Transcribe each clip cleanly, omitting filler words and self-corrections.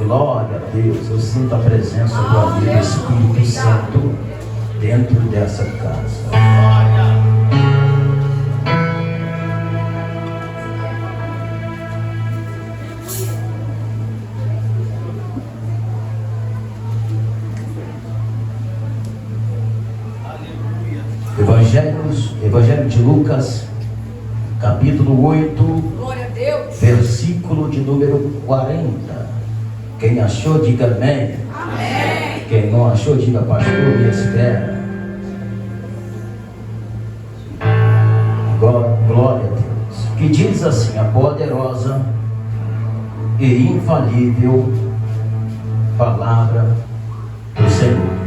Glória a Deus. Eu sinto a presença do amigo Espírito Santo dentro dessa casa. Evangelho de Lucas, capítulo 8, glória a Deus, versículo de número 40. Quem achou, diga amém. Amém. Quem não achou, diga pastor, me espera. Glória a Deus. Que diz assim: a poderosa e infalível palavra do Senhor.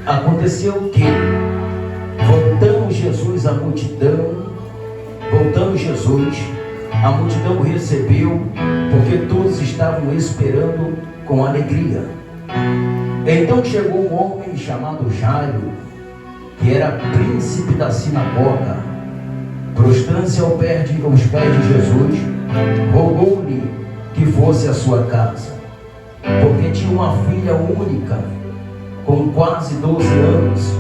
Aconteceu que, voltando Jesus, a multidão o recebeu, porque todos estavam esperando com alegria. Então chegou um homem chamado Jairo, que era príncipe da sinagoga. Prostrando-se aos pés de Jesus, rogou-lhe que fosse à sua casa, porque tinha uma filha única, com quase 12 anos,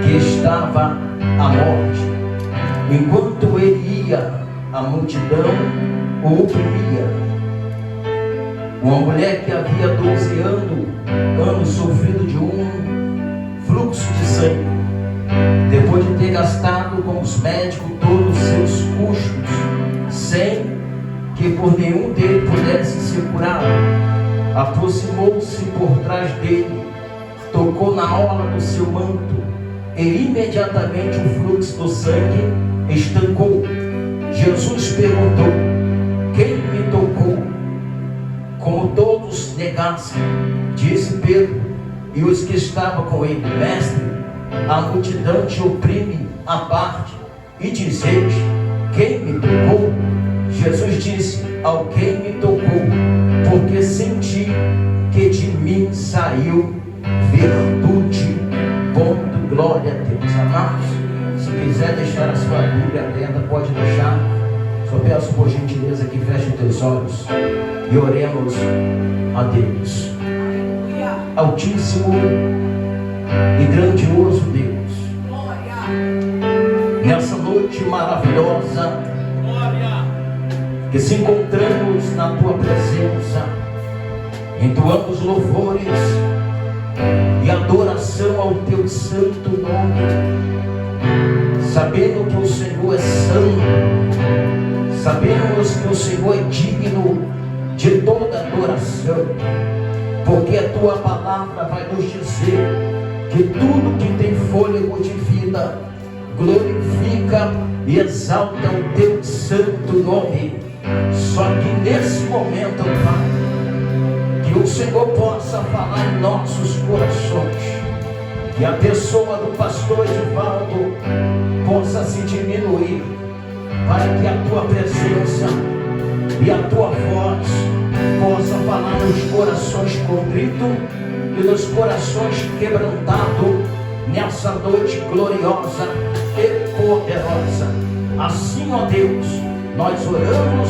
que estava à morte. Enquanto ele ia, a multidão o oprimia. Uma mulher que havia 12 anos sofrido de um fluxo de sangue, depois de ter gastado com os médicos todos os seus custos, sem que por nenhum dele pudesse ser curado, aproximou-se por trás dele, tocou na orla do seu manto, e imediatamente o fluxo do sangue estancou. Jesus perguntou: quem me tocou? Como todos negassem, disse Pedro e os que estavam com ele: mestre, a multidão te oprime à parte, e dizeis: quem me tocou? Jesus disse: alguém me tocou, porque senti que de mim saiu virtude. Ponto. Glória a Deus. Amados, se quiser deixar a sua Bíblia aberta, pode deixar. Só peço por gentileza que feche os teus olhos e oremos a Deus. Altíssimo e grandioso Deus, nessa noite maravilhosa que se encontramos na tua presença, entoando os louvores e adoração ao teu santo nome, sabendo que o Senhor é santo, sabemos que o Senhor é digno de toda adoração, porque a tua palavra vai nos dizer que tudo que tem fôlego de vida glorifica e exalta o teu santo nome. Só que nesse momento, Pai, que o Senhor possa falar em nossos corações, que a pessoa do pastor Edivaldo possa se diminuir, para que a tua presença e a tua voz possa falar nos corações contritos e nos corações quebrantados nessa noite gloriosa e poderosa. Assim, ó Deus, nós oramos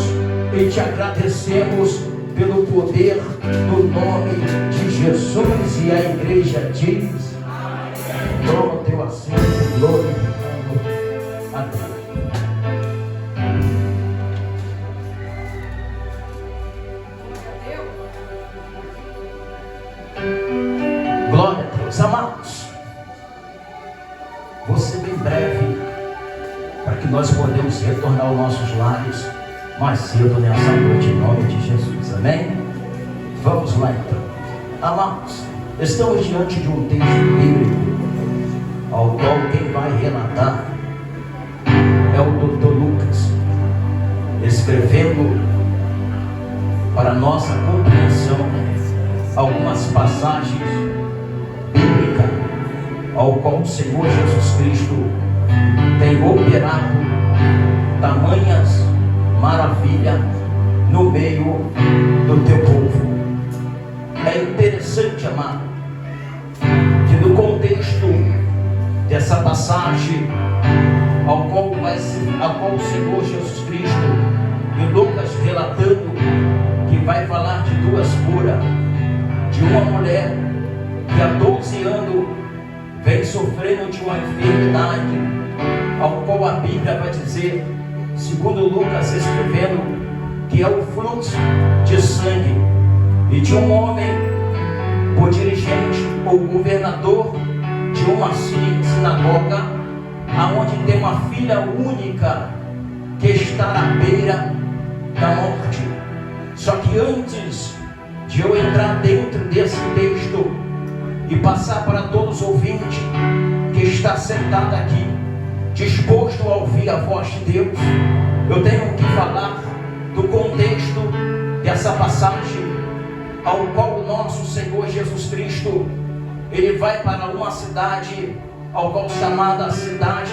e te agradecemos pelo poder do nome de Jesus. E a igreja diz: toma o teu assento, glorificando a Deus. Glória a Deus. Amados, vou ser bem breve, para que nós podemos retornar aos nossos lares mais cedo nessa noite, em nome de Jesus. Amém? Vamos lá então. Amados, estamos diante de um texto bíblico, ao qual quem vai relatar é o Dr. Lucas, escrevendo para nossa compreensão algumas passagens bíblicas, ao qual o Senhor Jesus Cristo tem operado tamanhas maravilha no meio do teu povo. É interessante, amado, que no contexto dessa passagem ao qual o Senhor Jesus Cristo e Lucas relatando que vai falar de duas curas, de uma mulher que há 12 anos vem sofrendo de uma enfermidade, ao qual a Bíblia vai dizer, segundo Lucas escrevendo, que é o fluxo de sangue, e de um homem, o dirigente ou governador de uma sinagoga, aonde tem uma filha única que está à beira da morte. Só que antes de eu entrar dentro desse texto e passar para todos os ouvintes que está sentado aqui, disposto a ouvir a voz de Deus, eu tenho que falar do contexto dessa passagem, ao qual o nosso Senhor Jesus Cristo, ele vai para uma cidade, ao qual chamada cidade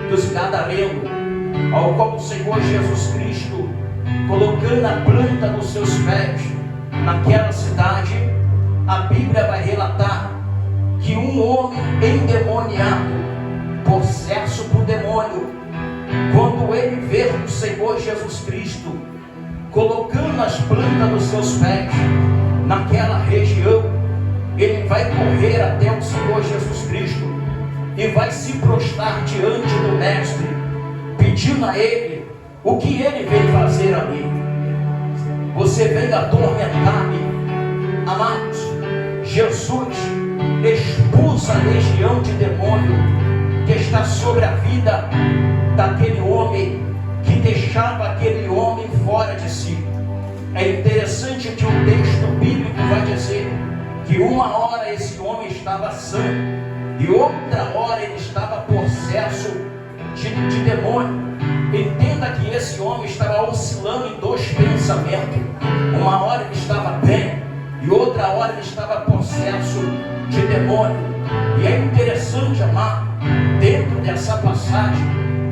dos Gadarenos, ao qual o Senhor Jesus Cristo, colocando a planta dos seus pés naquela cidade, a Bíblia vai relatar que um homem endemoniado, possesso por demônio, quando ele vê o Senhor Jesus Cristo colocando as plantas dos seus pés naquela região, ele vai correr até o Senhor Jesus Cristo e vai se prostrar diante do Mestre, pedindo a ele o que ele veio fazer ali. Você veio atormentar-me, amados. Jesus expulsa a legião de demônio que está sobre a vida daquele homem, que deixava aquele homem fora de si. É interessante que o texto bíblico vai dizer que uma hora esse homem estava sã e outra hora ele estava possesso de demônio. Entenda que esse homem estava oscilando em dois pensamentos. Uma hora ele estava bem e outra hora ele estava possesso de demônio. E é interessante, amado, dentro dessa passagem,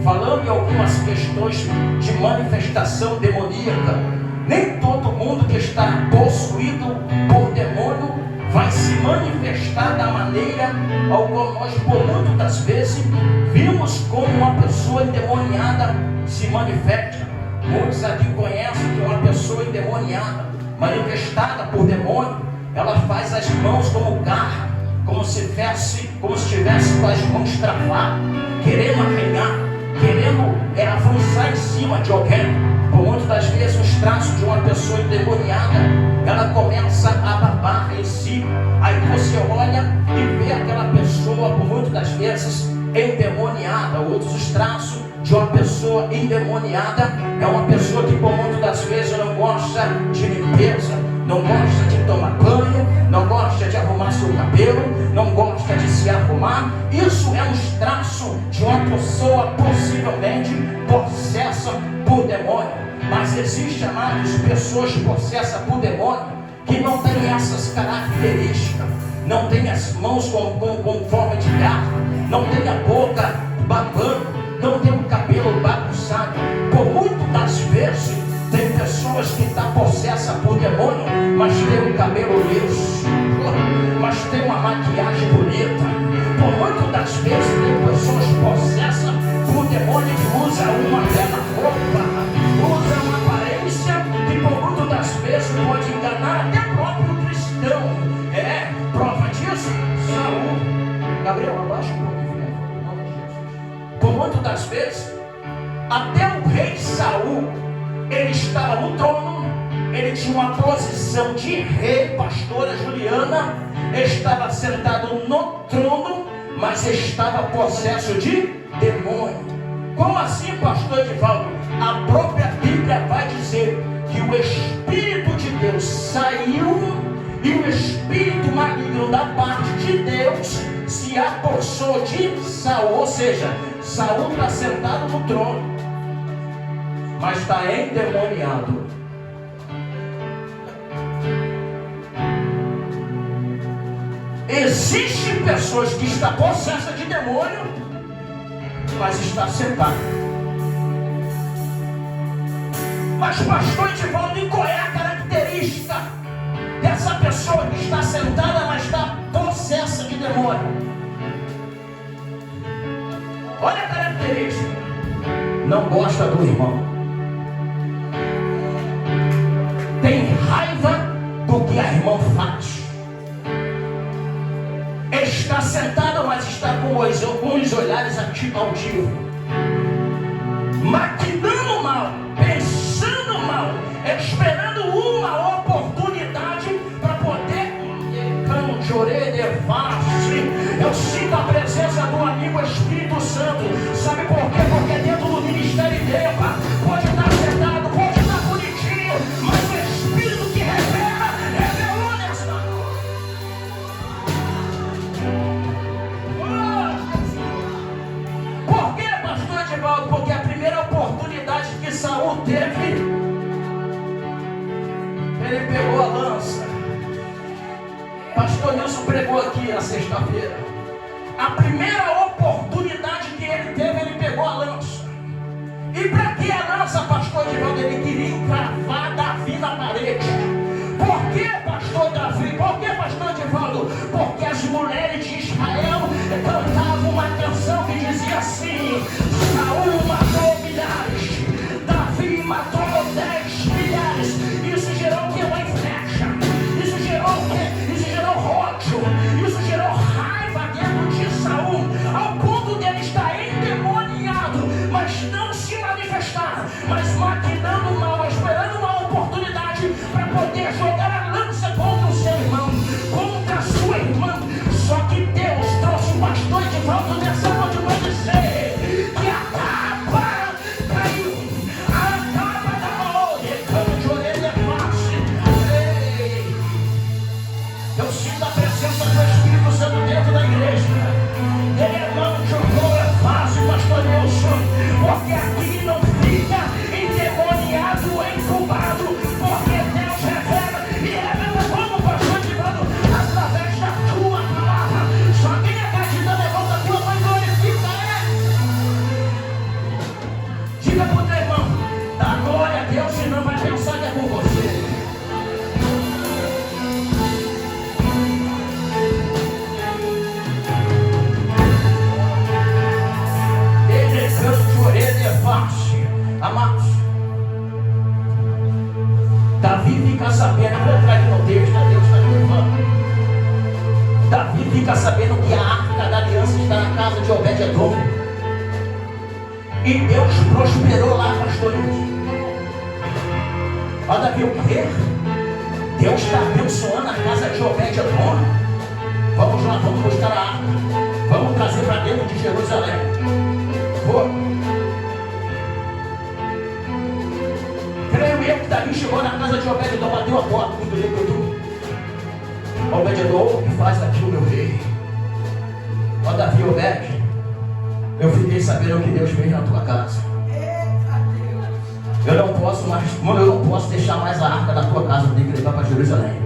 falando em algumas questões de manifestação demoníaca, nem todo mundo que está possuído por demônio vai se manifestar da maneira ao qual nós, por muitas vezes, vimos como uma pessoa endemoniada se manifesta. Muitos aqui conhecem que uma pessoa endemoniada, manifestada por demônio, ela faz as mãos como garra, como se estivesse com as mãos travadas, querendo arranhar, querendo avançar em cima de alguém. Por muitas das vezes os traços de uma pessoa endemoniada, ela começa a babar em si. Aí você olha e vê aquela pessoa, por muitas das vezes, endemoniada. Outros os traços de uma pessoa endemoniada é uma pessoa que, por muitas das vezes, não gosta de limpeza, não gosta de tomar banho, não gosta de arrumar seu cabelo, não gosta de se arrumar. Isso é um traço de uma pessoa possivelmente possessa por demônio. Mas existe, amados, pessoas possessas por demônio que não têm essas características, não têm as mãos com forma de garra, não têm a boca babando, não tem o cabelo bagunçado. Por muitas das vezes tem pessoas que estão possessas por demônio, mas tem um cabelo liso, mas tem uma maquiagem bonita. Por muitas das vezes tem pessoas possessas por demônio que usa uma bela roupa, usa uma aparência que por muitas das vezes pode enganar até próprio cristão. É prova disso, Saul. Gabriel, abaixa um pouquinho, em nome de Jesus. Por muitas das vezes, até o rei Saul, ele estava no trono, ele tinha uma posição de rei. Pastora Juliana estava sentado no trono, mas estava possesso de demônio. Como assim, pastor Edivaldo? A própria Bíblia vai dizer que o Espírito de Deus saiu e o Espírito maligno da parte de Deus se apossou de Saul. Ou seja, Saul está sentado no trono, mas está endemoniado. Existem pessoas que estão possessas de demônio, mas está sentado. Mas pastor Edivaldo, qual é a característica dessa pessoa que está sentada, mas está possessa de demônio? Olha a característica: não gosta do irmão, tem raiva que a irmã faz. Está sentada, mas está com os olhares altivos, maquinando mal, pensando mal, esperando uma oportunidade para poder. Eu sinto a presença do amigo Espírito Santo. Sabe por quê? Porque dentro do ministério dele pode estar sentado, pode estar bonitinho, mas o Espírito que revela, revelou nessa noite. Por quê, pastor Edivaldo? Porque a primeira oportunidade que Saul teve, ele pegou a lança. Pastor Nilson pregou aqui na sexta-feira. A primeira oportunidade que ele teve, ele pegou a lança. E para que a lança, pastor Edivaldo? Ele queria encravar Davi na parede. Por que, pastor Davi? Por que, pastor Edivaldo? Porque as mulheres de Israel cantavam uma canção que dizia assim: Saul matou milhares, Davi matou 10 milhares. Isso gerou o que? Uma inveja. Isso gerou o quê? Isso gerou ódio. Isso gerou raiva dentro de Saul, ao ponto dele estar endemoniado, mas não se manifestar, mas maquinando mal, esperando uma oportunidade para poder jogar a lança contra o seu irmão, contra a sua irmã. Só que Deus trouxe o pastor de volta nessa noite para dizer que a capa caiu, a capa da olha, cano de orelha fácil. Eu sinto a presença do Espírito Santo dentro da igreja. Ele não jogou, é fácil, pastor Nilson, porque aqui não fica endemoniado, incubado, porque Deus revela, e revela como, pastor Edivaldo? Através da tua palavra. Só quem é gratidão, levanta a tua mão e glorifica ele. Diga para o teu irmão, dá glória a Deus, senão vai pensar que é com você. Amados, Davi fica sabendo, eu vou entrar aqui no texto, Deus está me levando. Davi fica sabendo que a arca da aliança está na casa de Obed-Edom. E Deus prosperou lá, pastor. Ó, Davi, o quê? Deus está abençoando a casa de Obed-Edom. Vamos lá, vamos buscar a arca. Vamos trazer para dentro de Jerusalém. Vou. Creio eu que Davi chegou na casa de Obed-Edom, bateu a porta, Obed-Edom, o que faz aqui o meu rei? Ó, Davi, Obed, eu fiquei sabendo o que Deus fez na tua casa. Eu não posso mais, eu não posso deixar mais a arca da tua casa, eu tenho que levar para Jerusalém,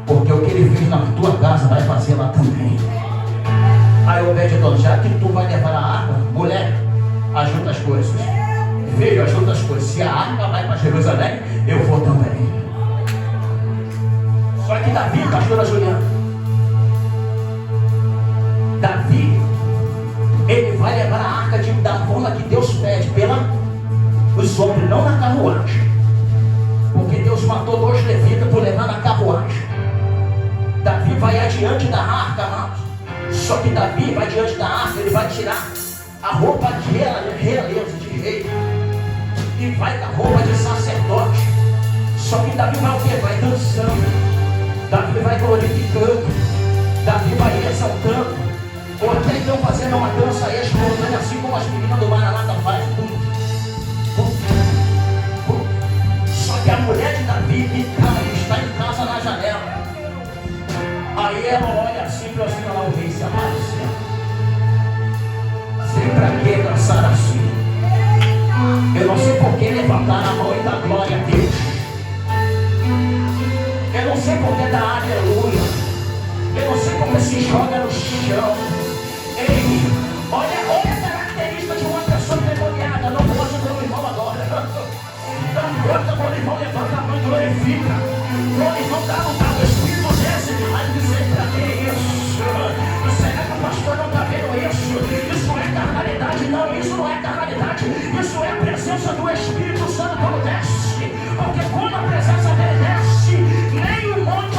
porque o que ele fez na tua casa vai fazer lá também. Aí Obed-Edom, já que tu vai levar a arca, mulher, ajuda as coisas. Filho, ajuda as coisas. Se a arca vai para Jerusalém, eu vou também. Só que Davi, pastora Juliana, Davi, ele vai levar a arca da forma que Deus pede, os homens, não na carruagem. Porque Deus matou 2 levitas por levar na carruagem. Davi vai adiante da arca, amados. Só que Davi vai diante da arca, ele vai tirar a roupa de realeza, de rei, e vai com a roupa de sacerdote. Só que Davi vai o quê? Vai dançando. Davi vai glorificando. Davi vai exaltando. Ou até então fazendo uma dança espontânea, assim como as meninas do Maranata fazem. Só que a mulher de Davi que está em casa na janela. Aí ela olha assim para cima lá, o rei se apareceu. Sei pra que dançar assim. Eu não sei por que levantar a mão e dar glória a Deus. Eu não sei por que dar aleluia. Eu não sei como se joga no chão. Ei, olha a característica de uma pessoa endemoniada. Não gosta quando o irmão adora. Não gosta quando o irmão levanta a mão e glorifica. Quando o irmão dá o Espírito desce. Aí dizer, pra que isso? Será que o pastor não está vendo isso? Isso não é carnalidade, não. Isso não é carnalidade. Isso é a presença do Espírito Santo quando desce. Porque quando a presença dele desce, nem o monte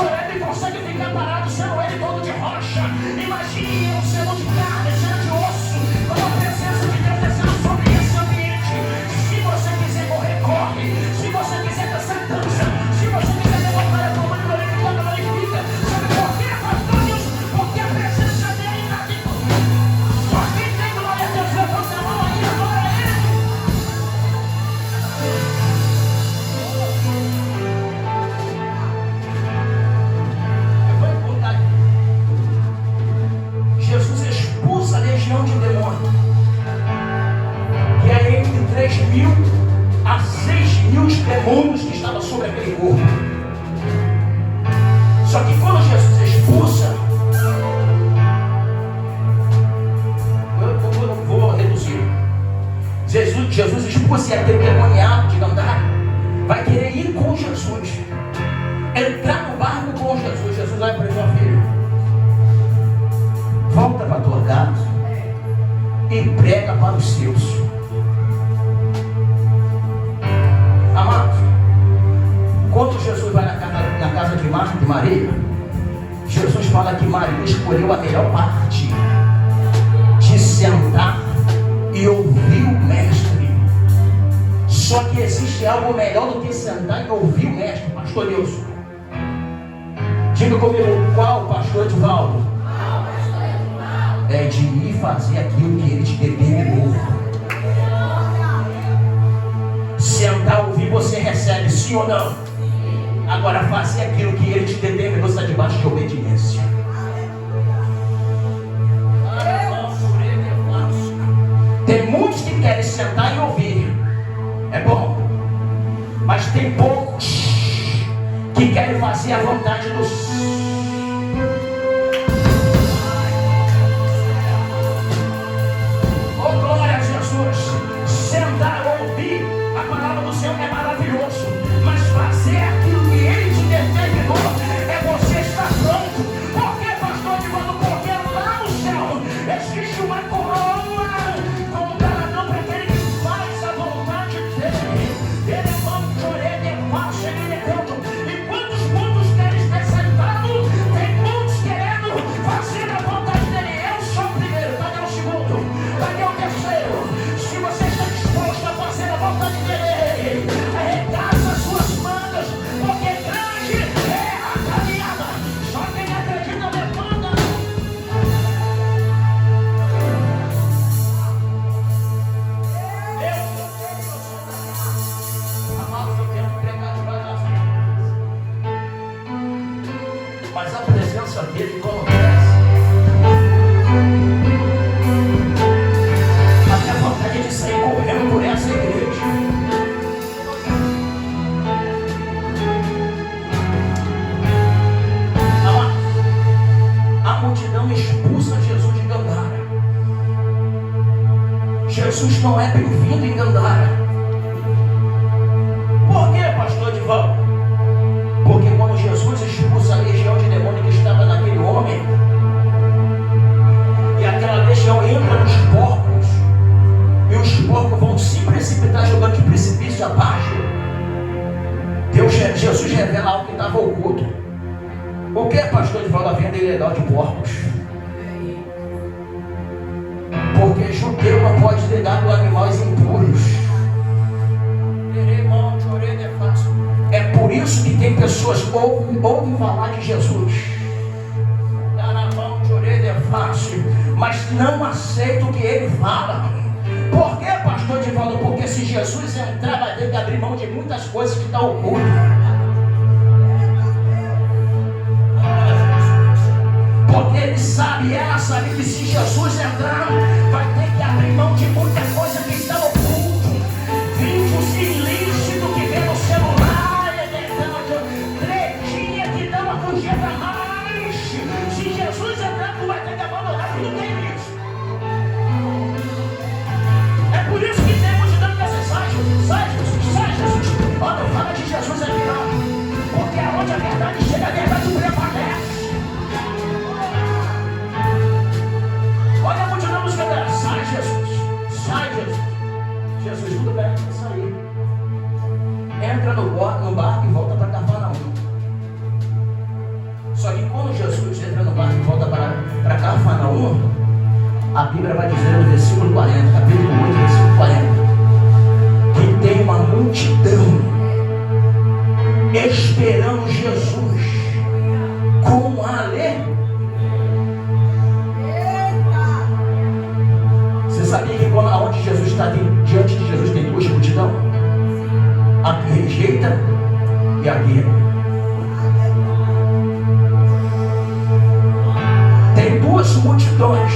os seus. Amado, quando Jesus vai na casa de Marta e Maria, Jesus fala que Maria escolheu a melhor parte de sentar e ouvir o mestre. Só que existe algo melhor do que sentar e ouvir o mestre, pastor Nilson. Diga comigo, qual, pastor Edivaldo? É de ir fazer aquilo que ele te determinou. Sentar, ouvir, você recebe, sim ou não? Agora fazer aquilo que ele te determinou, está debaixo de obediência. Tem muitos que querem sentar e ouvir, é bom, mas tem poucos que querem fazer a vontade dos. Oh, glória a Jesus! Sentar, ouvir a palavra do Senhor é maravilhoso, mas fazer aquilo que Ele te determinou é você estar pronto. Por que, pastor Divaldo? Porque lá no céu existe uma coroa com um galardão para aquele que faz a vontade dele. Ele é bom, ele é fácil, ele é canto. E quantos muitos querem estar sentados? Tem muitos querendo fazer a vontade dele. Eu sou o primeiro, cadê o segundo? Cadê o terceiro? Se você está disposto a fazer a vontade dele, arregaça as suas mangas, porque grande é a caminhada. Só quem acredita levanta. Amados, eu quero pregar devagarzinho, mas a presença dele quando desce, até a vontade de sair correndo por essa igreja. A multidão expulsa Jesus de Gandara. Jesus não é bem-vindo em Gandara. Por que, pastor Edivaldo? Porque quando Jesus expulsa a legião de demônio que estava naquele homem, e aquela legião entra nos porcos, e os porcos vão se precipitar jogando de precipício abaixo, Jesus revela algo que estava oculto. O que é, pastor Edivaldo? A venda ilegal de porcos. Porque judeu não pode lidar com animais impuros. É por isso que tem pessoas que ouvem falar de Jesus, dá na mão de orelha é fácil, mas não aceita o que ele fala. Por que, pastor Edivaldo? Porque se Jesus entrar, vai ter que abrir mão de muitas coisas que estão ocultas. Porque ele sabe, ela sabe que se Jesus entrar, vai ter que abrir mão de muita coisa que está oculto. Vídeos ilícitos que vê no celular, tretinha que dá uma congeta mais. Se Jesus entrar, tu vai ter que abandonar tudo que é ilícito. É por isso que tem multidão que diz: sai Jesus, sai Jesus, sai Jesus. Olha, não fala de Jesus aqui não, porque aonde a verdade chega, a verdade prevalece. Olha a multidão dos cantar: sai Jesus, sai Jesus. Jesus, tudo bem, vai sair. Entra no barco e volta para Cafarnaum. Só que quando Jesus entra no barco e volta para Cafarnaum, a Bíblia vai dizer no versículo 40, capítulo 8, versículo 40, que tem uma multidão esperando Jesus com alegria. Você sabia que quando aonde Jesus está, diante de Jesus tem duas multidões? A que rejeita e a que tem duas multidões.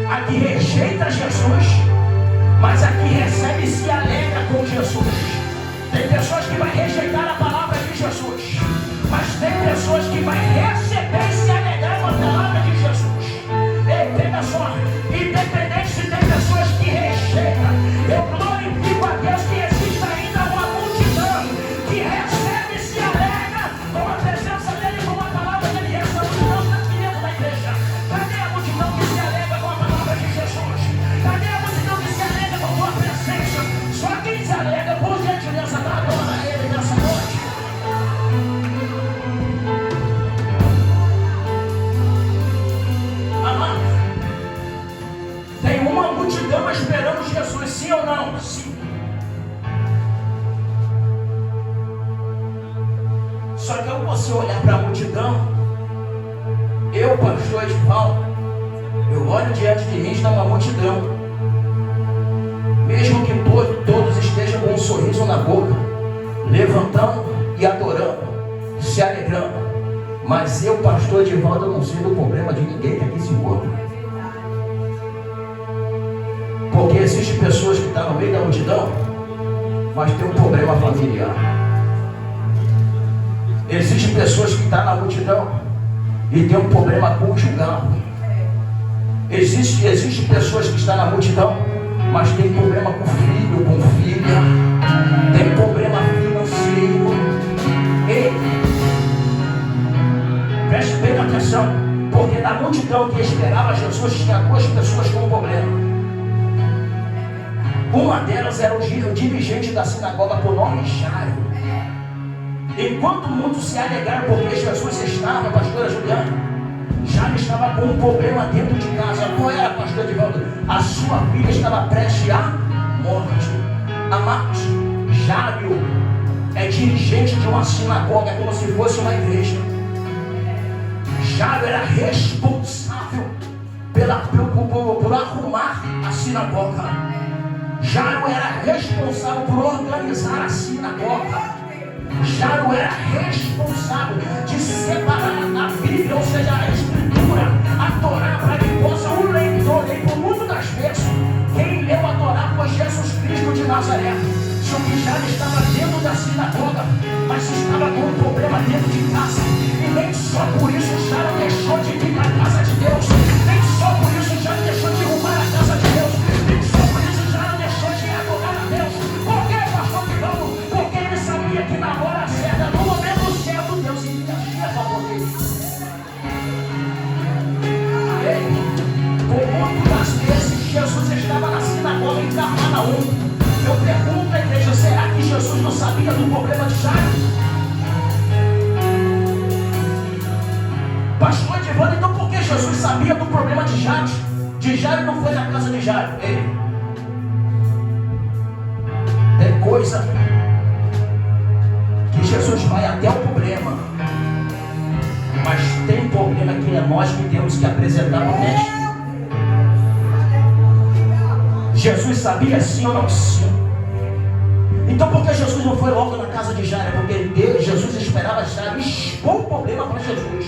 A que rejeita Jesus, mas a que recebe e se alegra com Jesus. Tem pessoas que vão rejeitar a palavra de Jesus, mas tem pessoas que vão receber e se alegrar com a palavra de Jesus. Ei, pega só, independente se tem pessoas que rejeitam, eu glorifico a Deus que existe ainda uma multidão que recebe e se alegra com a presença dele, com a palavra dele. Essa multidão está aqui dentro da igreja. Cadê a multidão que se alegra com a palavra de Jesus? Cadê a multidão que eu, pastor Edivaldo, eu olho diante de mim, está uma multidão. Mesmo que todos estejam com um sorriso na boca, levantando e adorando, se alegrando, mas eu, pastor Edivaldo, não sei do problema de ninguém que aqui se encontra. Porque existem pessoas que estão no meio da multidão, mas tem um problema familiar. Existem pessoas que estão na multidão e tem um problema conjugal. Existem pessoas que estão na multidão, mas tem problema com filho, com filha, tem problema financeiro. Ei, preste bem atenção, porque na multidão que esperava Jesus tinha duas pessoas com um problema. Uma delas era o dirigente da sinagoga por nome Jairo. Enquanto muitos se alegraram porque Jesus estava, pastora Juliana, Jairo estava com um problema dentro de casa. Qual era, pastor Edivaldo? A sua filha estava prestes à morte. Amados, Jairo é dirigente de uma sinagoga, como se fosse uma igreja. Jairo era responsável por arrumar a sinagoga. Jairo era responsável por organizar a sinagoga. Jairo era responsável de separar a Bíblia, ou seja, a Escritura, a Torá, para que possa o leitor ler por muitas das vezes. Quem leu a Torá foi Jesus Cristo de Nazaré. Só que Jairo estava dentro da sinagoga, mas estava com um problema dentro de casa. E nem só por isso Jairo deixou de vir para a casa de Deus. Nem só por isso Jairo deixou de arrumar a casa de Deus. Nem só por isso Jairo deixou de adorar a Deus. Por que, pastor Guilherme? Porque ele sabia que na hora certa, no momento certo, Deus iria agir a favor dele. Por muitas vezes Jesus estava na sinagoga em Cafarnaum. Eu pergunto à igreja, será que Jesus não sabia do problema de Jairo? Pastor Edivaldo, então por que Jesus sabia do problema de Jairo? De Jairo não foi na casa de Jairo. Ei, tem coisa que Jesus vai até o problema, mas tem problema que é nós que temos que apresentar ao mestre. Jesus sabia sim ou não sim. Então por que Jesus não foi logo na casa de Jairo? Porque Jesus esperava Jairo expor o problema para Jesus.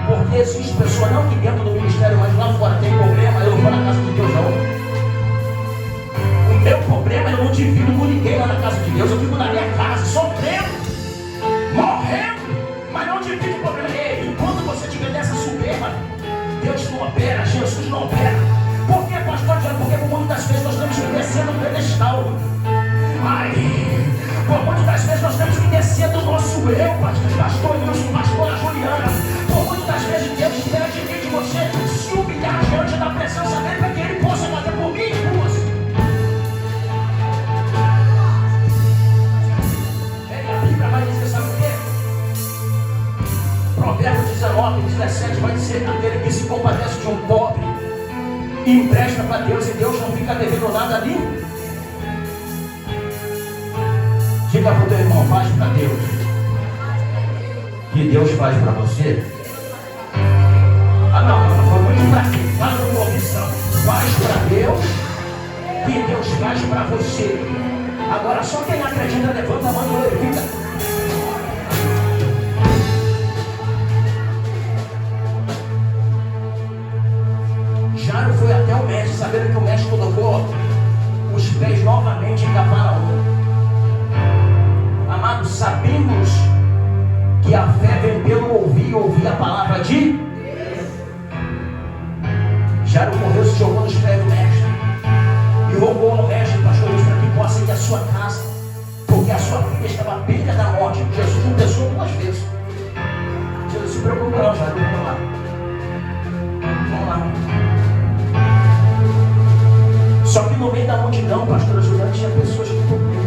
Porque existe pessoa não que dentro do ministério, mas lá fora tem problema, eu não vou na casa de Deus não. O meu problema eu não divido com ninguém lá na casa de Deus, eu fico na minha casa, sofrendo, morrendo, mas não divido o problema. Ei, enquanto você tiver nessa soberba, Deus não opera, Jesus não opera. Por que, pastor Tiago? Porque por muitas vezes nós temos que descer do pedestal. Por muitas das vezes nós temos que descer do nosso eu, pastor Wilson, pastora Juliana. Por muitas vezes Deus espera de mim, de você, se humilhar diante da presença dele, para que ele possa fazer por mim e por você. A Bíblia vai dizer, sabe o quê? Provérbios 19:17 vai dizer, aquele que se compadece de um pobre e empresta para Deus, e Deus não fica devendo nada ali. Diga para o teu irmão, faz para Deus, que Deus faz para você. Não, foi muito fraquinho. Faz uma opção, faz para Deus, que Deus faz para você. Agora só quem acredita levanta a mão e glorifica. Jairo foi até o mestre, sabendo que o mestre colocou os pés novamente em Cafarnaum. Amados, sabemos que a fé vem pelo ouvir a palavra de Deus. Jairo correu, se jogou nos pés do mestre e rogou ao mestre, pastor Deus, para que possa ir à sua casa, porque a sua filha estava à beira da morte. Jesus não pensou duas vezes. Jesus se preocupa não, Jairo, vamos lá. Vamos lá. Só que no meio da multidão, pastora Juliana, tinha pessoas que não.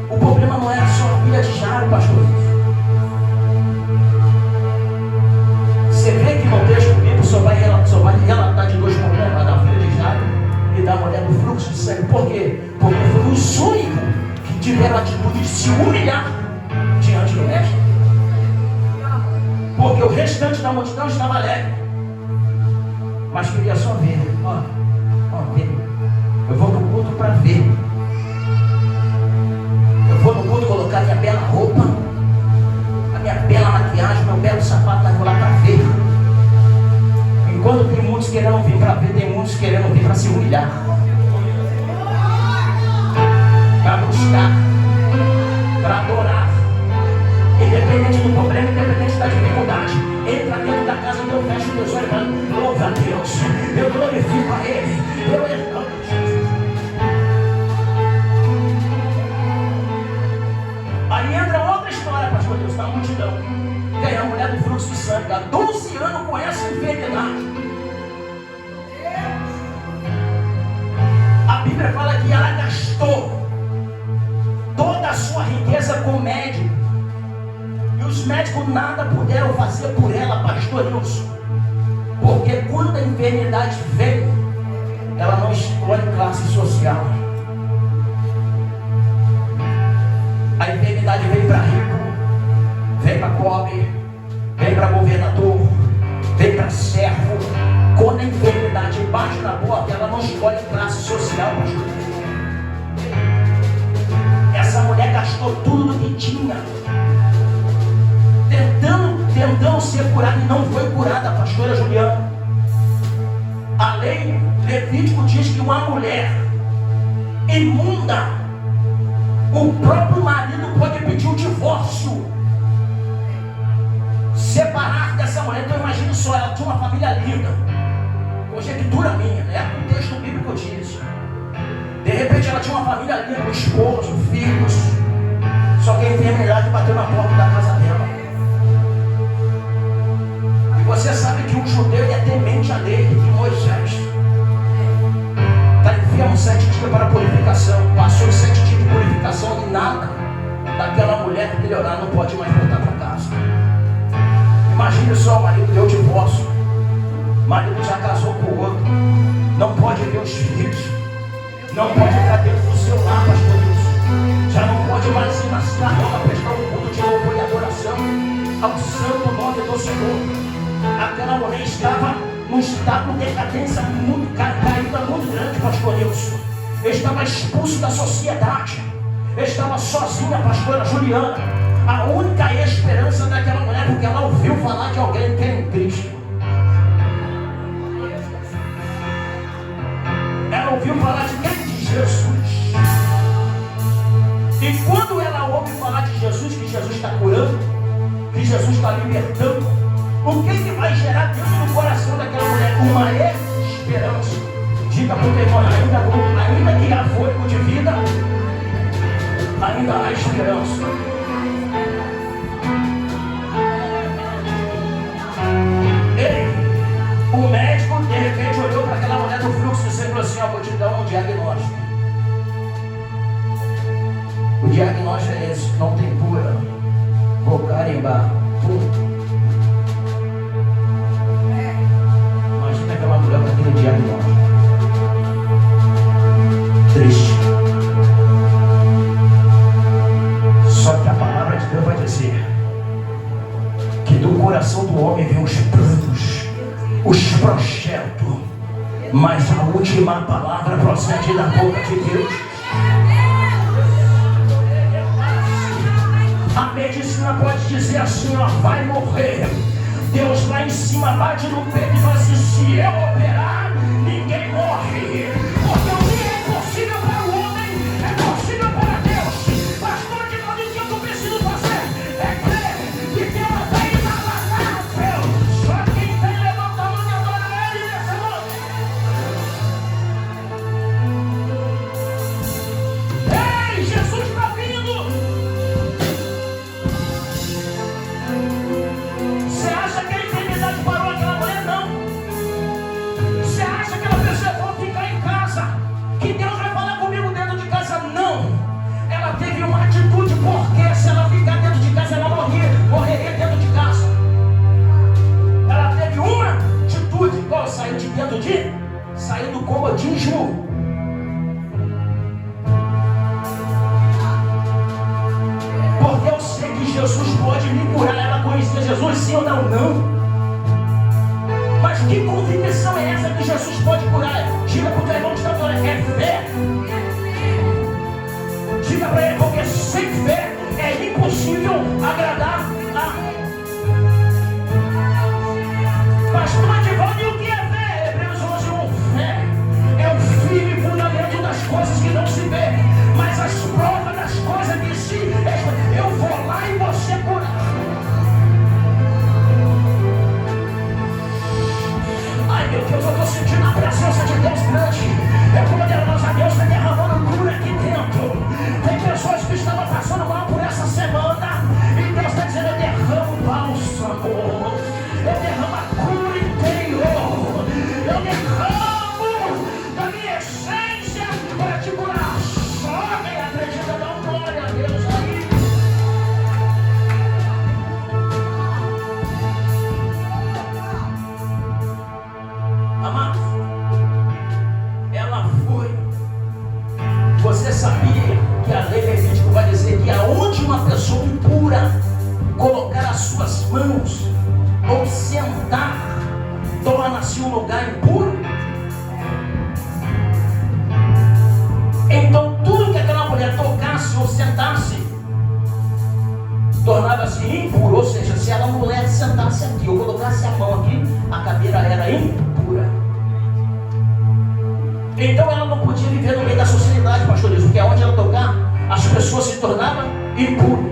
O problema não era só a filha de Jairo, pastor. Você vê que no texto bíblico só vai relatar de dois problemas, da filha de Jairo e da mulher do fluxo de sangue. Por quê? Porque foi os únicos que tiveram a atitude de se humilhar diante do mestre. O restante da multidão estava alegre, mas queria só ver. Ver. Eu vou no culto para ver. Eu vou no culto colocar minha bela roupa, a minha bela maquiagem, meu belo sapato, mas vou lá para ver. Enquanto tem muitos querendo vir para ver, tem muitos querendo vir para se humilhar, para buscar, para adorar. Independente do problema, independente da dificuldade, entra dentro da casa que eu fecho meus olhos e falo: louva a Deus, eu glorifico a Ele, eu exalto Jesus. Aí entra outra história, pastor Deus, da multidão. Tem a mulher do fluxo de sangue, há 12 anos com essa enfermidade. A Bíblia fala que ela gastou toda a sua riqueza com médico. E os médicos nada puderam fazer por ela, pastor Nilson. Porque quando a enfermidade vem, ela não escolhe classe social. A enfermidade vem para rico, vem para pobre, vem para governador, vem para servo. Quando a enfermidade bate na porta, ela não escolhe classe social, pastor. Essa mulher gastou tudo que tinha, tentando ser curada, e não foi curada, pastora Juliana. A lei Levítico diz que uma mulher imunda, o próprio marido pode pedir o divórcio, separar dessa mulher. Então imagine só, ela tinha uma família linda, conjectura minha, né? O texto bíblico diz. De repente ela tinha uma família linda, um esposo, filhos, só que a enfermidade bateu na porta da casa dela. Você sabe que um judeu é temente à lei de Moisés. Está enfermo 7 dias para a purificação. Passou os 7 dias de purificação e nada daquela mulher melhorar, não pode mais voltar para casa. Imagine só, o marido deu divórcio, o marido já casou com o outro, não pode ver os filhos, não pode entrar dentro do seu lar, pastor Wilson. Já não pode mais ir na sinagoga prestar um culto de louvor e adoração ao santo nome do Senhor. Aquela mulher estava num estado de decadência muito caída, muito grande, pastor Nilson. Estava expulso da sociedade, estava sozinha, pastora Juliana. A única esperança daquela mulher, porque ela ouviu falar de alguém que é em Cristo. Ela ouviu falar de quem? De Jesus. E quando ela ouve falar de Jesus, que Jesus está curando, que Jesus está libertando, o que vai gerar dentro do coração daquela mulher? Uma esperança. Diga para o teu irmão: ainda que há fôlego de vida, ainda há esperança. O médico de repente olhou para aquela mulher do fluxo e falou assim: vou te dar um diagnóstico. O diagnóstico é esse: não tem cura. Vou carimbar. Imagina aquela mulher com aquele diagnóstico. Triste. Só que a palavra de Deus vai dizer que do coração do homem vem os planos, os projetos, mas a última palavra procede da boca de Deus. A medicina pode dizer assim: vai morrer. Deus lá em cima bate no peito e fala assim: se eu operar, ninguém morre. Porque o que é possível para o homem é possível para Deus. Pastor, de modo que eu preciso fazer é crer que ela tem na lata. Só quem tem, levanta a mão e adora Ele nessa noite. Ei, Jesus está vindo. Você acha que a enfermidade parou aquela mulher? Não. Você acha que ela pensou: vou ficar em casa? Jesus pode me curar. Ela conhecia Jesus, sim ou não? Não. Mas que convicção é essa que Jesus pode curar? Diga para o teu irmão que está falando, é fé. Diga para ele, porque sem fé é impossível agradar a... Pastor Edivaldo, e o que é fé? Hebreus 11:1. Fé é o firme fundamento das coisas que não se vê, mas as provas das coisas que se... Eu vou lá e você cura. Ai meu Deus, eu estou sentindo a presença de Deus grande. É poderosa, Deus está derramando cura aqui dentro. Tem pessoas que estavam passando mal por essa semana e Deus está dizendo, eu derramo bálsamo, eu derramo a cura interior, eu derramo da minha essência para te curar. Só quem acredita, dá um glória a Deus aí. Amados, ela foi. Você sabia que a lei levítica vai dizer que aonde uma pessoa impura colocar as suas mãos ou sentar, torna-se um lugar impuro? Então tudo que aquela mulher tocasse ou sentasse tornava-se impuro. Ou seja, se a mulher sentasse aqui ou colocasse a mão aqui, a cadeira era impura. Então ela não podia viver no meio da sociedade, pastor Deus, porque aonde ela tocar, as pessoas se tornavam impuras.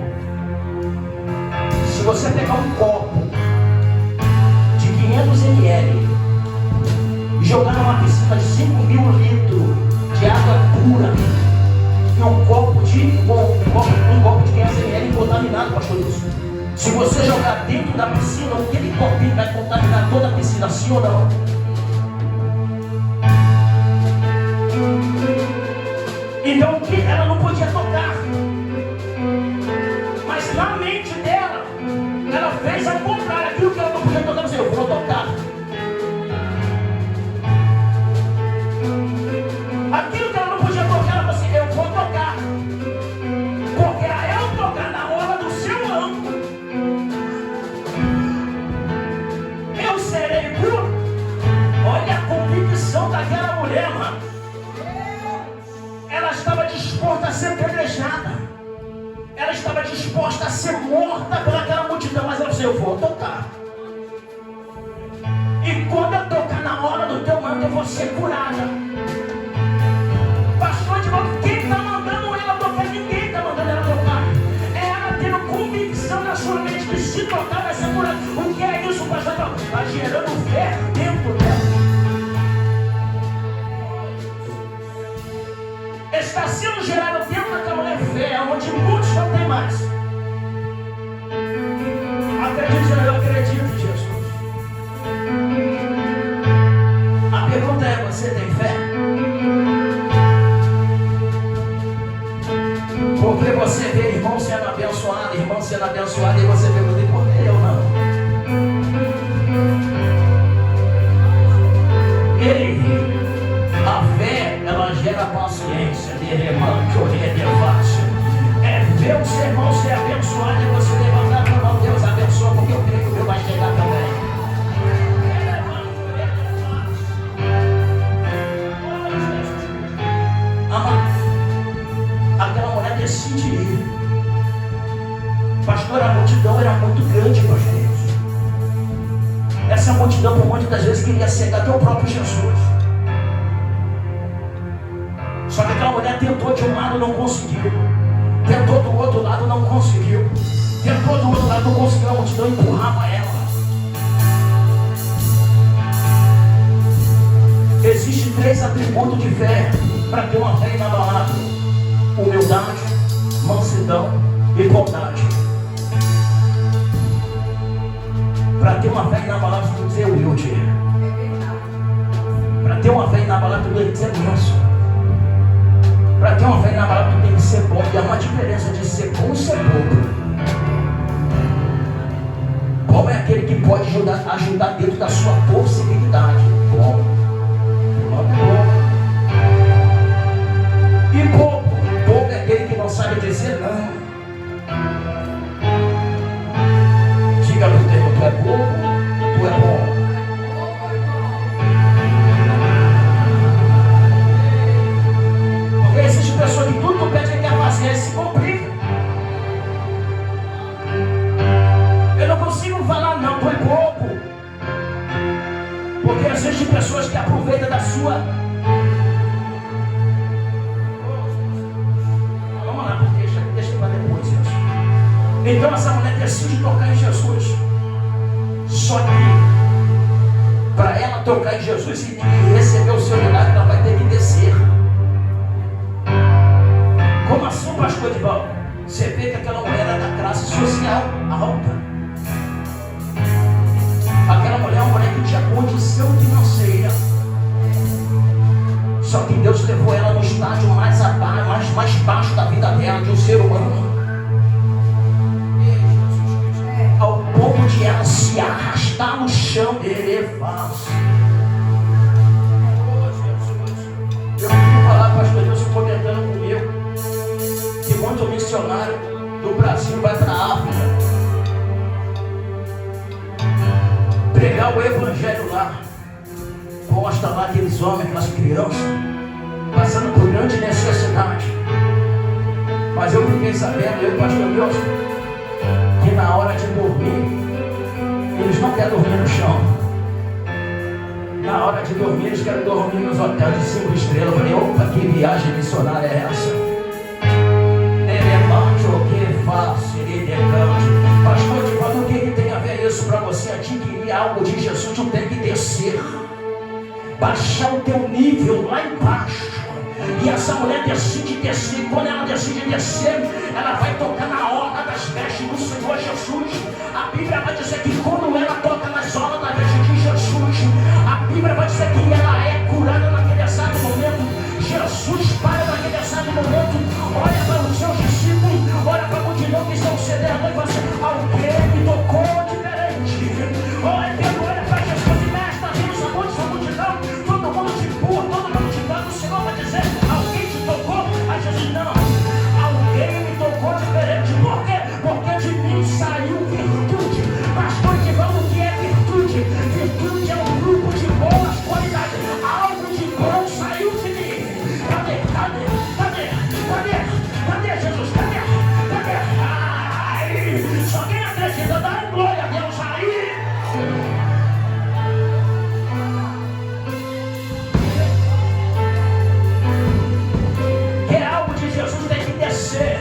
Se você pegar um copo de 500 ml e jogar numa piscina de 5.000 litros de água pura e um copo de 500 ml contaminado, pastor Deus, se você jogar dentro da piscina, aquele copinho vai contaminar toda a piscina, sim ou não? Então ela não podia tocar, mas na mente dela, ela fez ao contrário. Aquilo que ela não podia tocar, eu vou tocar. Aquilo que ela não podia tocar, ela falou assim, eu vou tocar. Porque a eu tocar na hora do seu ângulo, eu serei puro. Olha a convicção daquela mulher, mano. Ela estava disposta a ser apedrejada. Ela estava disposta a ser morta pelaquela multidão. Mas ela disse, eu vou tocar. E quando eu tocar na hora do teu manto, eu vou ser curada. Pastor de novo, quem está mandando ela tocar? Ninguém está mandando ela tocar. É ela tendo convicção na sua mente que se tocar vai ser curada. O que é isso, pastor? Está gerando fé dentro dela. Está sendo gerado dentro daquela mulher fé, onde muitos não tem mais. Acredite, eu acredito, Jesus. A pergunta é, você tem fé? Porque você vê irmão sendo abençoado, e você pergunta, e por que eu não? A fé, ela gera paciência, é ver o seu irmão ser abençoado e você levantar a mão, Deus abençoa, porque eu creio que o meu vai chegar também. Amado, aquela mulher decide ir. Pastor, a multidão era muito grande, pastor. Essa multidão, por muitas das vezes, queria cegar até o próprio Jesus. Só que aquela mulher tentou de um lado, não conseguiu. Tentou do outro lado, não conseguiu. Tentou do outro lado, não conseguiu. A multidão empurrava ela. Existem 3 atributos de fé para ter uma fé inabalável: humildade, mansidão e bondade. Para ter uma fé inabalável, tem que ser humilde. Para ter uma fé inabalável, tem que ser manso. Para ter uma fé inabalável, tem que ser bom. E há uma diferença de ser bom e ser bobo. Bom é aquele que pode ajudar dentro da sua possibilidade. Bom. E bobo é aquele que não sabe dizer não. consigo falar, não, tu é bobo. Porque existem pessoas que aproveitam da sua... Vamos lá, porque deixa para depois isso. Então essa mulher decide tocar em Jesus. Só que para ela tocar em Jesus e receber o seu milagre, ela vai ter que descer. Como assim, pastor Edivaldo? Você vê que aquela mulher era da classe social alta. Aquela mulher é uma mulher que tinha condição financeira. Só que Deus levou ela no estágio mais baixo da vida dela, de um ser humano. Ao ponto de ela se arrastar no chão e elevar-se. Eu queria falar, pastor Deus, comentando comigo, que muito missionário do Brasil vai para a África pregar o evangelho lá, posta lá aqueles homens, aquelas crianças passando por grande necessidade. Mas eu fiquei sabendo, eu e o pastor Deus, que na hora de dormir eles não querem dormir no chão. Na hora de dormir eles querem dormir nos hotéis de 5 estrelas. Eu falei, opa, que viagem missionária é essa? Pastor, te falo, o que tem a ver isso? Para você adquirir algo de Jesus, tu tem que descer, baixar o teu nível lá embaixo. E essa mulher decide descer. Quando ela decide descer, ela vai tocar na orla das vestes do Senhor Jesus. A Bíblia vai dizer que quando ela toca nas orlas das vestes de Jesus, a Bíblia vai dizer que ela é curada naquele exato momento. Jesus para naquele exato momento, olha para os seus discípulos, olha para a multidão que estão cedendo e fala assim, alguém me tocou diferente. Olha para Jesus e mestre, vimos a multidão, todo mundo te empurra, todo mundo te toca. O Senhor vai dizer, alguém te tocou? Aí Jesus, não, alguém me tocou diferente. Por quê? Porque de mim saiu virtude. Pastor Edivaldo, o que é virtude? Virtude é um grupo de boas qualidades. Algo de bom saiu de mim. Cadê Jesus? Cadê? Ai, só quem acredita, dá glória a Deus aí. Que algo de Jesus tem que descer.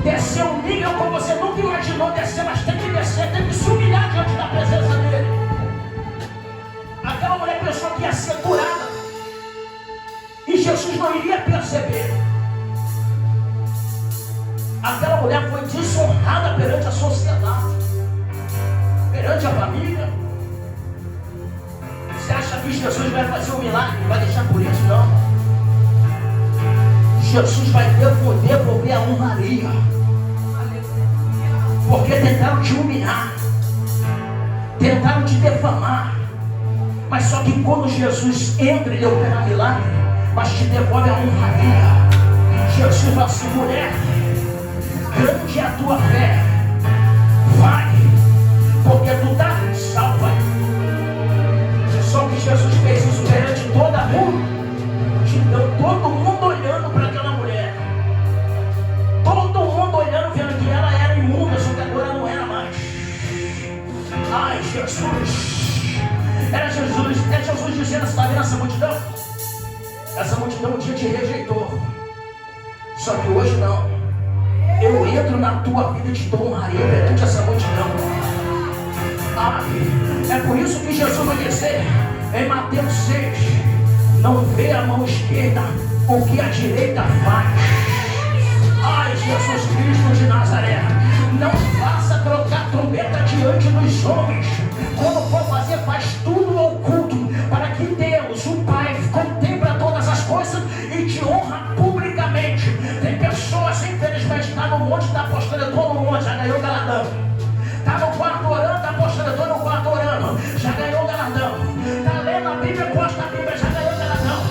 Descer um nível como você nunca imaginou descer, mas tem que descer, tem que se humilhar diante da presença dele. Aquela mulher pensou que ia ser curada e Jesus não iria perceber. Aquela mulher foi desonrada perante a sociedade, perante a família. Você acha que Jesus vai fazer um milagre? Vai deixar por isso? Não. Jesus vai devolver a honraria. Porque tentaram te humilhar, tentaram te defamar. Mas só que quando Jesus entra, ele opera milagre, mas te devolve a honraria. Jesus fala assim, mulher, grande é a tua fé, vai, porque tu está salva. Só que Jesus fez isso perante toda a multidão, todo mundo olhando para aquela mulher, todo mundo olhando, vendo que ela era imunda, só que agora não era mais. Ai, Jesus, era Jesus dizendo, você está vendo essa multidão? Essa multidão um dia te rejeitou, só que hoje não. Eu entro na tua vida e te dou honraria perante essa multidão. É por isso que Jesus vai dizer em Mateus 6, não vê a mão esquerda o que a direita faz. Ai, Jesus Cristo de Nazaré, não faça trocar trombeta diante dos homens. Quando for fazer, faz tudo oculto, para que Deus, o Pai, contempla todas as coisas e te honra publicamente. Tem pessoas, infelizmente, está no monte, está apostando, eu estou no monte, já ganhou galadão. Está no quarto orando, está apostando, eu estou no quarto orando, já ganhou galadão. Está lendo a Bíblia, posta a Bíblia, já ganhou galadão.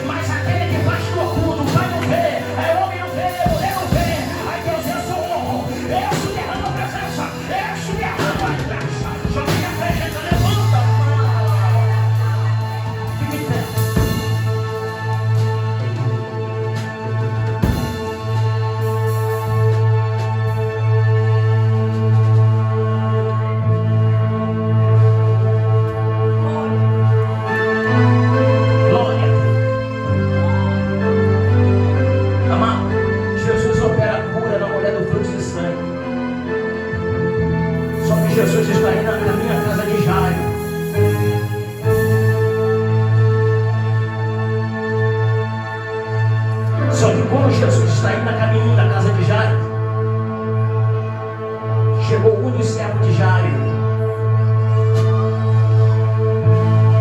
Mas aquele que faz no oculto, o pai não vê, é homem não vê, mulher não vê. Aí Deus, eu sou honro, eu se derramo a presença, eu se derramo a graça. Só que a presença levanta. Fique em pé. Jesus está indo na minha casa de Jairo. Só que quando Jesus está indo a caminho da casa de Jairo, chegou o único servo de Jairo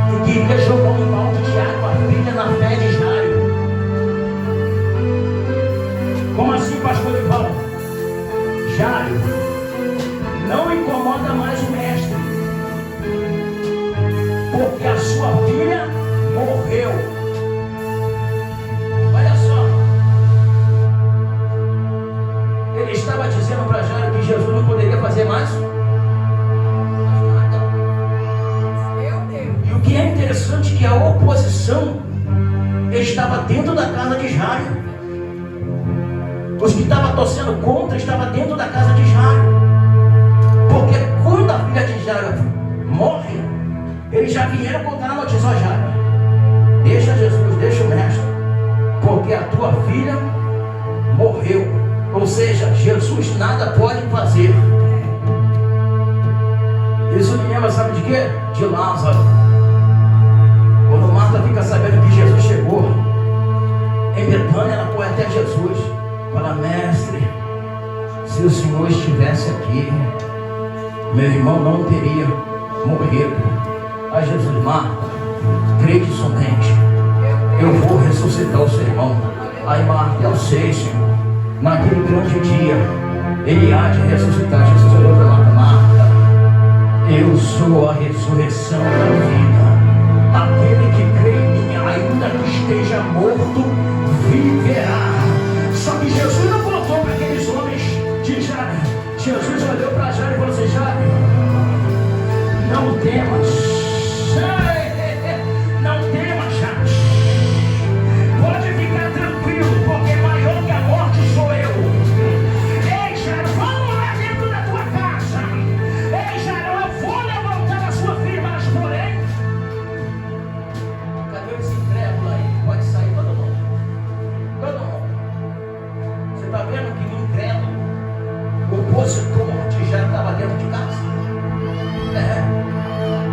que queria jogar um balde de água fria na fé de Jairo. Como assim, pastor Ivan? Jairo, não incomoda mais o mestre, porque a sua filha morreu. Olha só, ele estava dizendo para Jairo que Jesus não poderia fazer mais nada. E o que é interessante é que a oposição estava dentro da casa de Jairo. Os que estavam torcendo contra estavam dentro da casa de Jairo. Porque quando a filha de Jairo morre, eles já vieram contar a notícia: ó Jairo, deixa Jesus, deixa o mestre, porque a tua filha morreu. Ou seja, Jesus nada pode fazer. Isso me lembra, sabe de quê? De Lázaro. Quando Marta fica sabendo que Jesus chegou em Betânia, ela foi até Jesus. Fala: mestre, se o Senhor estivesse aqui, meu irmão não teria morrido. Aí Jesus: Marta, crede somente, eu vou ressuscitar o seu irmão. Aí Marta: eu sei, Senhor, naquele grande dia ele há de ressuscitar. Jesus olhou para Marta: Marta, eu sou a ressurreição da vida. Aquele que crê em mim, ainda que esteja morto, viverá. Só que Jesus não voltou para aqueles homens de Jairo. Jesus olhou para Jairo e falou assim: Jairo, não temas. Não temas, Jairo. Pode ficar tranquilo, porque maior que a morte sou eu. Ei, Jairo, vamos lá dentro da tua casa. Ei, Jairo, eu vou levantar a sua filha, mas porém, cadê esse incrédulo aí? Pode sair todo mundo. Todo mundo. Você está vendo que o incrédulo, o opositor de Jairo, estava dentro de casa?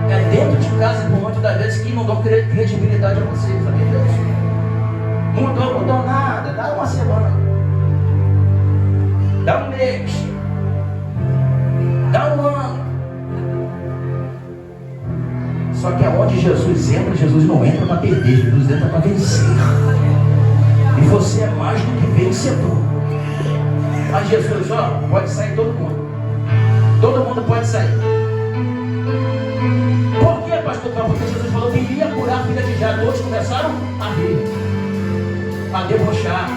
É dentro de casa, por muitas das vezes, que não dão credibilidade a vocês, sabia disso? Mudou nada, dá uma semana, dá um mês, dá um ano. Só que aonde Jesus entra, Jesus não entra para perder, Jesus entra para vencer. E você é mais do que vencedor. Mas Jesus, ó, pode sair todo mundo. Todo mundo pode sair. Por que, pastor? Porque Jesus falou que iria curar a filha de Jairo. Todos começaram a rir, a debochar.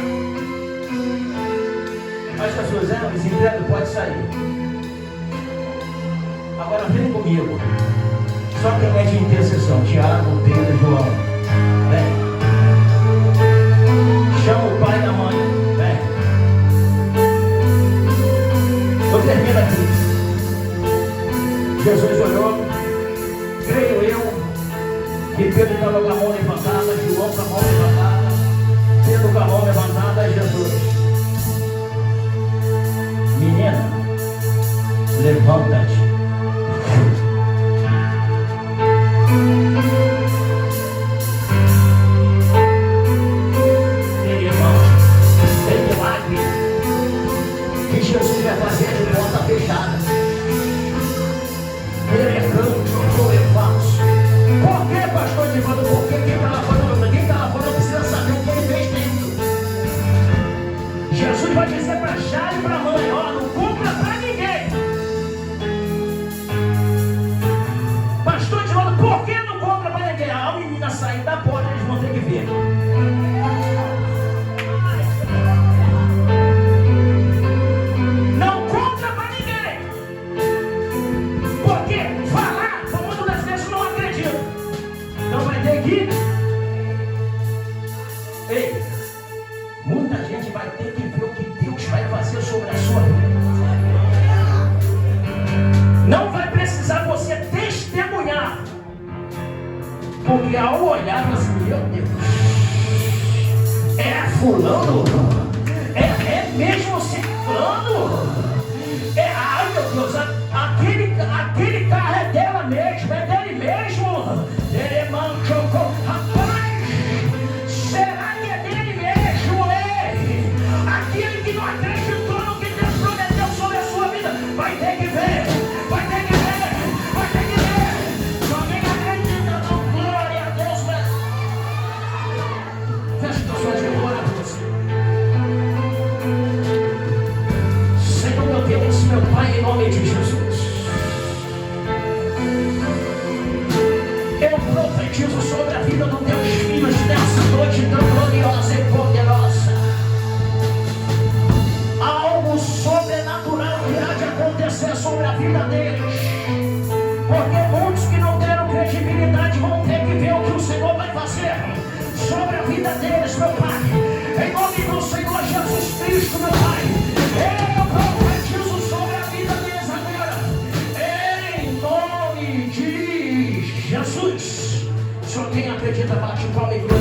Mas Jesus, os incrédulos podem sair. Agora vem comigo. Só quem é de intercessão: Tiago, Pedro, João. Vem. Chama o pai e a mãe. Vem. Eu termino aqui. Jesus olhou. Creio eu que Pedro estava com a mão levantada, João com a mão levantada, Pedro com a mão levantada. E Jesus: menina, levanta-te. Tem milagre que Jesus vai fazer de porta fechada. Ele é canto, eu faço. Por que, pastor Divaldo? Porque quem está lá fora não precisa saber o que ele fez dentro. Jesus vai dizer para Jairo e para a mãe: ó, não compra para ninguém. Pastor Divaldo, por que não compra para ninguém? A menina sair da porta, eles vão ter que ver. Não compra para ninguém. Por quê? Falar, muitas das vezes não acredita. Então vai ter que... Ei, muita gente vai ter que ver o que Deus vai fazer sobre a sua vida. Não vai precisar você testemunhar, porque ao olhar você: meu Deus, é fulano? É mesmo ser fulano? Ai meu Deus, aquele aquele carro é dela mesmo, é dele mesmo. Ele manchou. Rapaz, será que é dele mesmo? Ei, aquele que não acreditou no que Deus prometeu sobre a sua vida, vai ter que ver, vai ter que ver, vai ter que ver. Se alguém acredita, não, glória a Deus. Feche os olhos, eu vou orar por você. Senhor, meu Deus, meu Pai, em nome de Jesus, eu profetizo sobre a vida dos teus filhos nessa noite tão gloriosa e poderosa. Algo sobrenatural irá de acontecer sobre a vida deles, porque muitos que não deram credibilidade vão ter que ver o que o Senhor vai fazer sobre a vida deles, meu Pai. Em nome do Senhor Jesus Cristo, meu Pai, eu profetizo sobre a vida deles agora, em nome de Jesus. Se alguém acredita, bate palma e glória.